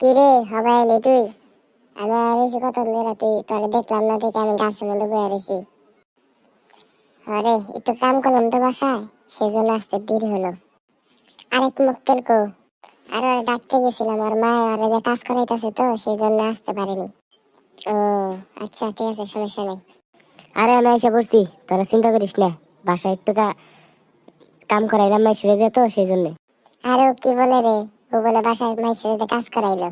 কি রে হবাই এলি তুই? আমি আরেছি কত ধরে তুই তোরে দেখলাম না দেখে আমি গাছের মধ্যে বয়ে রয়েছি। আরে একটু কাম করলাম তো বাসায়, সেই জন্য আসতে দেরি হলো। আরেক মক্কেল কো? আরে ওরে ডাকতে গেছিলাম, আর মা আরে যে কাজ করাইতেছে তো সেই জন্য আসতে পারিনি। ও আচ্ছা, ঠিক আছে, সমস্যা নেই। আরে আমি এসে পড়ছি, তোরা চিন্তা করিস না। বাসায় একটু কাম করাইলাম মাইসিরে দিয়ে, তো সেই জন্য। আরে ও কি বলে রে? ও বলে বাসায় মাইসের কাজ করাইলো।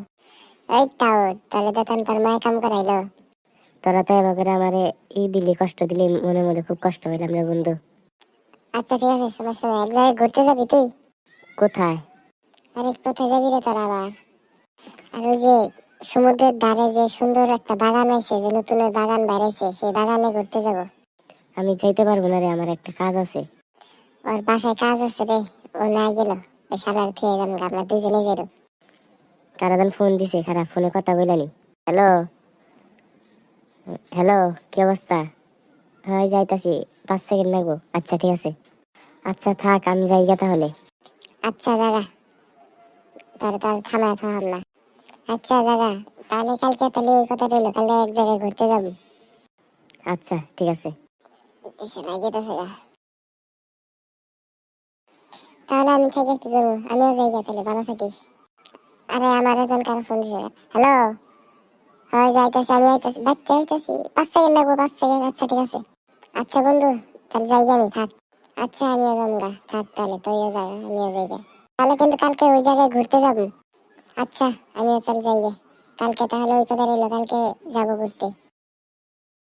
এই তাও তাহলে তো তোর মায়ে কাম করাইলো। তোরা তো এভাবে আমারে দিলি, কষ্ট দিলি, মনের মধ্যে খুব কষ্ট হইলাম রে বন্ধু। আচ্ছা ঠিক আছে, সমস্যা নেই। এক জায়গায় ঘুরতে যাবি তুই? কোথায়? আরে কোথায় যাবি রে তোর আবার? আর ওই যে সমুদ্রের ধারে যে সুন্দর একটা বাগান আছে, যে নতুন বাগান বেড়েছে, সেই বাগানে ঘুরতে যাব। আমি যাইতে পারবো না রে, আমার একটা কাজ আছে। ওর বাসায় কাজ আছে রে, ও না গেল ওই শালার খেয়ে যাবো, আমরা দুজনে যাবো। কারাদান ফোন দিছে, খারাপ ফোনে কথা বইলানি। হ্যালো হ্যালো, কি অবস্থা? হ্যাঁ যাইতাছি, 5 সেকেন্ড লাগবো। আচ্ছা ঠিক আছে। আচ্ছা থাক, আমি যাইগা তাহলে। আচ্ছা দাদা, তাহলে তাহলে থামায় থামাম না। আচ্ছা দাদা, তাহলে কালকে তাহলে ওই কথা রইলো, কালকে এক জায়গায় ঘুরতে যাবো। আচ্ছা ঠিক আছে। এসে লাগেতেছে গা। তাহলে আমি থেকে কি করবো? আমিও যাই গা, তাহলে ভালো থাকিস। আরে আমার একজন কারো ফোন দিছে। হ্যালো, হয় যাইতেছি, আমি যাইতেছি, বাচ্চা যাইতেছি, 5 সেকেন্ড লাগবো, 5 সেকেন্ড। আচ্ছা ঠিক আছে। আচ্ছা বন্ধু, তাহলে যাই আমি, থাক। আচ্ছা আমিও যাবো গা, থাক তাহলে, তুইও যা, আমিও যাই গা। তাহলে কিন্তু কালকে ওই জায়গায় ঘুরতে যাবো। আচ্ছা আমিও তাহলে যাই গে। কালকে তাহলে ওই কথা রইলো, কালকে যাবো ঘুরতে।